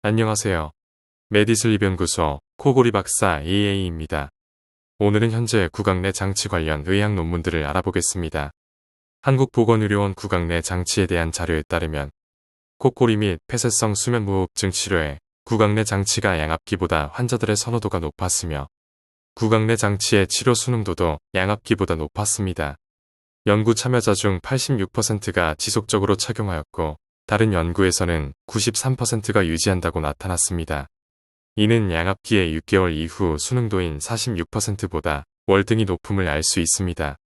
안녕하세요. 메디슬립연구소 코골이 박사 AA입니다. 오늘은 현재 구강 내 장치 관련 의학 논문들을 알아보겠습니다. 한국보건의료원 구강 내 장치에 대한 자료에 따르면 코골이 및 폐쇄성 수면무호흡증 치료에 구강 내 장치가 양압기보다 환자들의 선호도가 높았으며 구강 내 장치의 치료 순응도도 양압기보다 높았습니다. 연구 참여자 중 86%가 지속적으로 착용하였고 다른 연구에서는 93%가 유지한다고 나타났습니다. 이는 양압기의 6개월 이후 순응도인 46%보다 월등히 높음을 알 수 있습니다.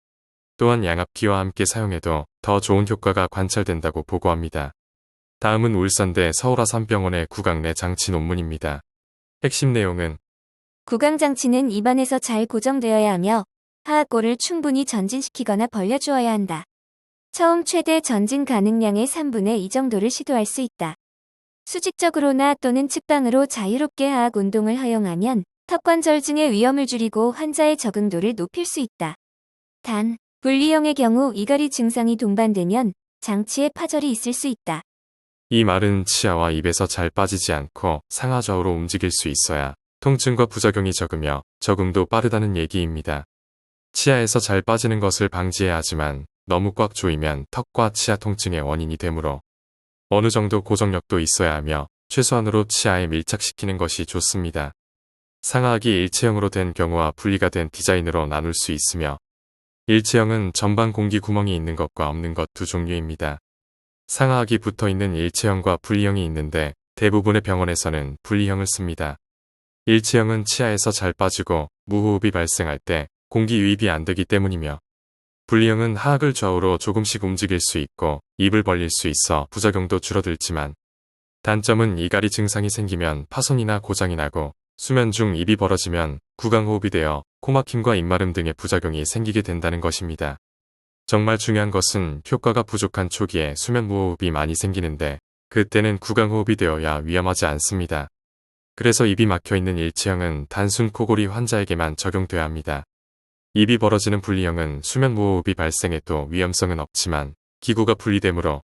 또한 양압기와 함께 사용해도 더 좋은 효과가 관찰된다고 보고합니다. 다음은 울산대 서울아산병원의 구강 내 장치 논문입니다. 핵심 내용은 구강장치는 입안에서 잘 고정되어야 하며 하악골을 충분히 전진시키거나 벌려주어야 한다. 처음 최대 전진 가능량의 3분의 2 정도를 시도할 수 있다. 수직적으로나 또는 측방으로 자유롭게 하악 운동을 허용하면 턱관절증의 위험을 줄이고 환자의 적응도를 높일 수 있다. 단, 분리형의 경우 이갈이 증상이 동반되면 장치에 파절이 있을 수 있다. 이 말은 치아와 입에서 잘 빠지지 않고 상하좌우로 움직일 수 있어야 통증과 부작용이 적으며 적응도 빠르다는 얘기입니다. 치아에서 잘 빠지는 것을 방지해야 하지만 너무 꽉 조이면 턱과 치아 통증의 원인이 되므로 어느 정도 고정력도 있어야 하며 최소한으로 치아에 밀착시키는 것이 좋습니다. 상하악이 일체형으로 된 경우와 분리가 된 디자인으로 나눌 수 있으며 일체형은 전방 공기 구멍이 있는 것과 없는 것 두 종류입니다. 상하악이 붙어있는 일체형과 분리형이 있는데 대부분의 병원에서는 분리형을 씁니다. 일체형은 치아에서 잘 빠지고 무호흡이 발생할 때 공기 유입이 안 되기 때문이며 분리형은 하악을 좌우로 조금씩 움직일 수 있고 입을 벌릴 수 있어 부작용도 줄어들지만 단점은 이갈이 증상이 생기면 파손이나 고장이 나고 수면 중 입이 벌어지면 구강호흡이 되어 코막힘과 입마름 등의 부작용이 생기게 된다는 것입니다. 정말 중요한 것은 효과가 부족한 초기에 수면무호흡이 많이 생기는데 그때는 구강호흡이 되어야 위험하지 않습니다. 그래서 입이 막혀있는 일체형은 단순 코골이 환자에게만 적용돼야 합니다. 입이 벌어지는 분리형은 수면무호흡이 발생해도 위험성은 없지만 기구가 분리되므로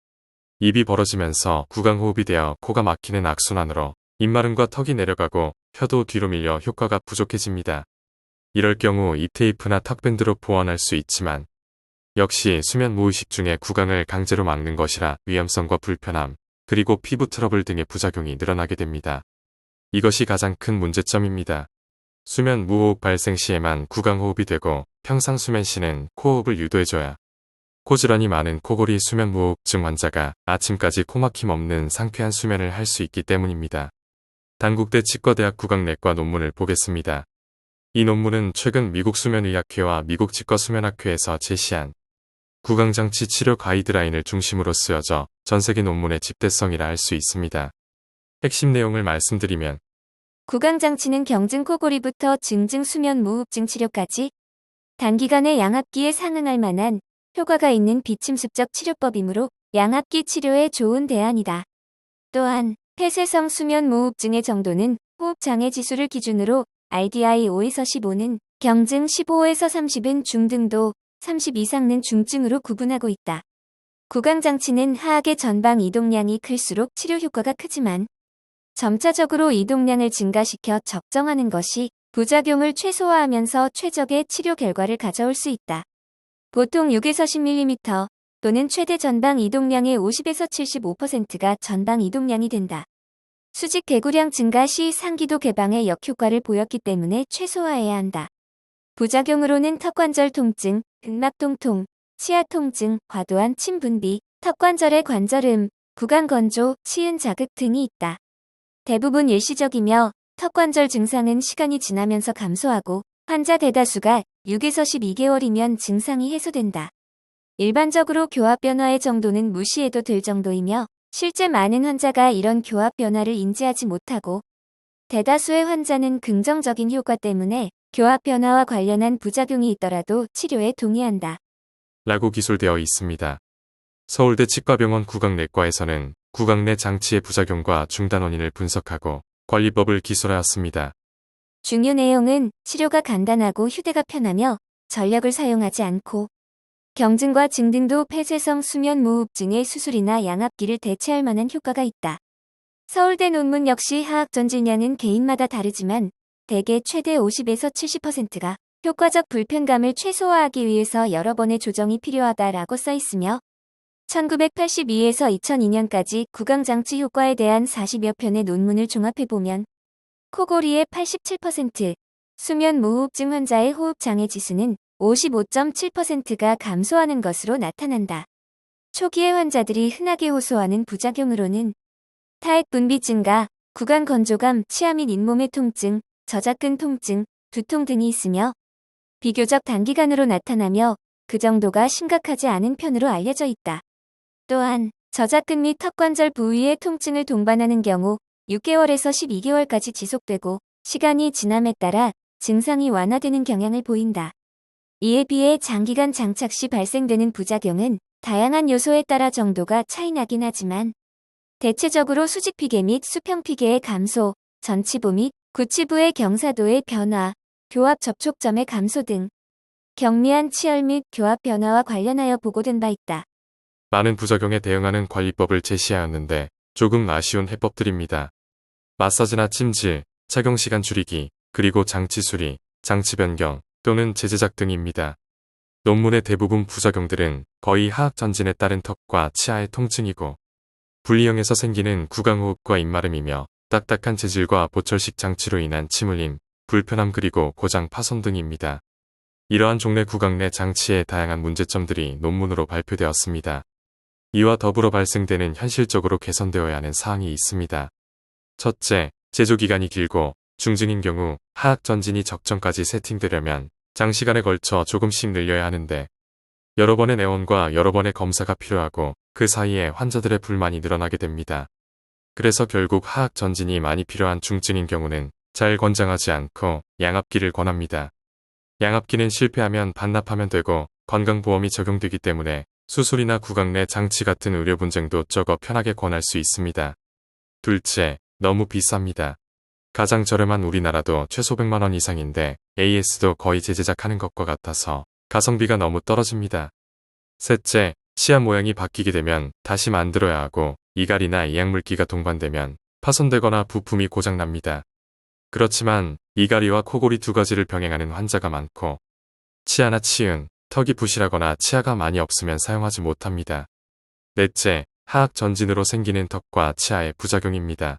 입이 벌어지면서 구강호흡이 되어 코가 막히는 악순환으로 입마름과 턱이 내려가고 혀도 뒤로 밀려 효과가 부족해집니다. 이럴 경우 입 테이프나 턱밴드로 보완할 수 있지만 역시 수면무의식 중에 구강을 강제로 막는 것이라 위험성과 불편함, 그리고 피부 트러블 등의 부작용이 늘어나게 됩니다. 이것이 가장 큰 문제점입니다. 수면 무호흡 발생 시에만 구강호흡이 되고 평상 수면 시는 코호흡을 유도해줘야 코질환이 많은 코골이 수면무호흡증 환자가 아침까지 코막힘 없는 상쾌한 수면을 할 수 있기 때문입니다. 단국대 치과대학 구강내과 논문을 보겠습니다. 이 논문은 최근 미국 수면의학회와 미국 치과수면학회에서 제시한 구강장치 치료 가이드라인을 중심으로 쓰여져 전세계 논문의 집대성이라 할 수 있습니다. 핵심 내용을 말씀드리면 구강장치는 경증 코골이부터 증증 수면 무호흡증 치료까지 단기간에 양압기에 상응할 만한 효과가 있는 비침습적 치료법이므로 양압기 치료에 좋은 대안이다. 또한 폐쇄성 수면 무호흡증의 정도는 호흡장애 지수를 기준으로 RDI 5에서 15는 경증, 15에서 30은 중등도, 30 이상은 중증으로 구분하고 있다. 구강장치는 하악의 전방 이동량이 클수록 치료 효과가 크지만 점차적으로 이동량을 증가시켜 적정하는 것이 부작용을 최소화하면서 최적의 치료 결과를 가져올 수 있다. 보통 6에서 10mm 또는 최대 전방 이동량의 50에서 75%가 전방 이동량이 된다. 수직 개구량 증가 시 상기도 개방에 역효과를 보였기 때문에 최소화해야 한다. 부작용으로는 턱관절 통증, 근막 통통, 치아 통증, 과도한 침 분비, 턱관절의 관절음, 구강 건조, 치은 자극 등이 있다. 대부분 일시적이며 턱관절 증상은 시간이 지나면서 감소하고 환자 대다수가 6에서 12개월이면 증상이 해소된다. 일반적으로 교합 변화의 정도는 무시해도 될 정도이며 실제 많은 환자가 이런 교합 변화를 인지하지 못하고 대다수의 환자는 긍정적인 효과 때문에 교합 변화와 관련한 부작용이 있더라도 치료에 동의한다. 라고 기술되어 있습니다. 서울대 치과병원 구강내과에서는 구강 내 장치의 부작용과 중단 원인을 분석하고 관리법을 기술하였습니다. 중요 내용은 치료가 간단하고 휴대가 편하며 전력을 사용하지 않고 경증과 증등도 폐쇄성 수면 무호흡증의 수술이나 양압기를 대체할 만한 효과가 있다. 서울대 논문 역시 하악 전진량은 개인마다 다르지만 대개 최대 50에서 70%가 효과적 불편감을 최소화하기 위해서 여러 번의 조정이 필요하다라고 써 있으며 1982에서 2002년까지 구강장치 효과에 대한 40여 편의 논문을 종합해보면 코골이의 87%, 수면 무호흡증 환자의 호흡장애 지수는 55.7%가 감소하는 것으로 나타난다. 초기의 환자들이 흔하게 호소하는 부작용으로는 타액 분비 증가, 구강 건조감, 치아 및 잇몸의 통증, 저작근 통증, 두통 등이 있으며 비교적 단기간으로 나타나며 그 정도가 심각하지 않은 편으로 알려져 있다. 또한 저작근 및 턱관절 부위의 통증을 동반하는 경우 6개월에서 12개월까지 지속되고 시간이 지남에 따라 증상이 완화되는 경향을 보인다. 이에 비해 장기간 장착 시 발생되는 부작용은 다양한 요소에 따라 정도가 차이나긴 하지만 대체적으로 수직피계 및 수평피계의 감소, 전치부 및 구치부의 경사도의 변화, 교합 접촉점의 감소 등 경미한 치열 및 교합 변화와 관련하여 보고된 바 있다. 많은 부작용에 대응하는 관리법을 제시하였는데 조금 아쉬운 해법들입니다. 마사지나 찜질, 착용시간 줄이기, 그리고 장치 수리, 장치 변경 또는 재제작 등입니다. 논문의 대부분 부작용들은 거의 하악 전진에 따른 턱과 치아의 통증이고 분리형에서 생기는 구강호흡과 입마름이며 딱딱한 재질과 보철식 장치로 인한 침 흘림, 불편함 그리고 고장 파손 등입니다. 이러한 종래 구강 내 장치의 다양한 문제점들이 논문으로 발표되었습니다. 이와 더불어 발생되는 현실적으로 개선되어야 하는 사항이 있습니다. 첫째, 제조기간이 길고 중증인 경우 하악 전진이 적정까지 세팅되려면 장시간에 걸쳐 조금씩 늘려야 하는데 여러 번의 내원과 여러 번의 검사가 필요하고 그 사이에 환자들의 불만이 늘어나게 됩니다. 그래서 결국 하악 전진이 많이 필요한 중증인 경우는 잘 권장하지 않고 양압기를 권합니다. 양압기는 실패하면 반납하면 되고 건강보험이 적용되기 때문에 수술이나 구강 내 장치 같은 의료 분쟁도 적어 편하게 권할 수 있습니다. 둘째, 너무 비쌉니다. 가장 저렴한 우리나라도 최소 100만 원 이상인데 AS도 거의 재제작하는 것과 같아서 가성비가 너무 떨어집니다. 셋째, 치아 모양이 바뀌게 되면 다시 만들어야 하고 이갈이나 이약물기가 동반되면 파손되거나 부품이 고장납니다. 그렇지만 이갈이와 코골이 두 가지를 병행하는 환자가 많고 치아나 치은, 턱이 부실하거나 치아가 많이 없으면 사용하지 못합니다. 넷째, 하악 전진으로 생기는 턱과 치아의 부작용입니다.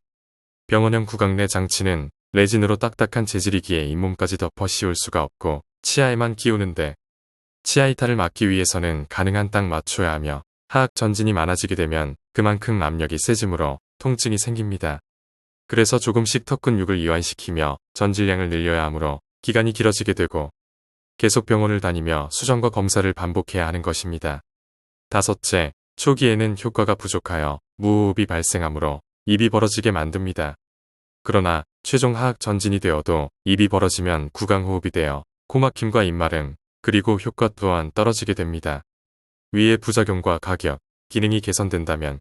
병원형 구강 내 장치는 레진으로 딱딱한 재질이기에 잇몸까지 덮어 씌울 수가 없고 치아에만 끼우는데 치아 이탈을 막기 위해서는 가능한 딱 맞춰야 하며 하악 전진이 많아지게 되면 그만큼 압력이 세지므로 통증이 생깁니다. 그래서 조금씩 턱 근육을 이완시키며 전질량을 늘려야 하므로 기간이 길어지게 되고 계속 병원을 다니며 수정과 검사를 반복해야 하는 것입니다. 다섯째, 초기에는 효과가 부족하여 무호흡이 발생하므로 입이 벌어지게 만듭니다. 그러나 최종 하악 전진이 되어도 입이 벌어지면 구강호흡이 되어 코막힘과 입마름, 그리고 효과 또한 떨어지게 됩니다. 위의 부작용과 가격, 기능이 개선된다면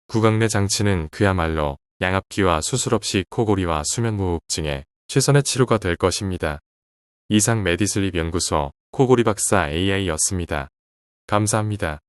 구강 내 장치는 그야말로 양압기와 수술 없이 코골이와 수면무호흡증에 최선의 치료가 될 것입니다. 이상 메디슬립 연구소 코골이 박사 AI였습니다. 감사합니다.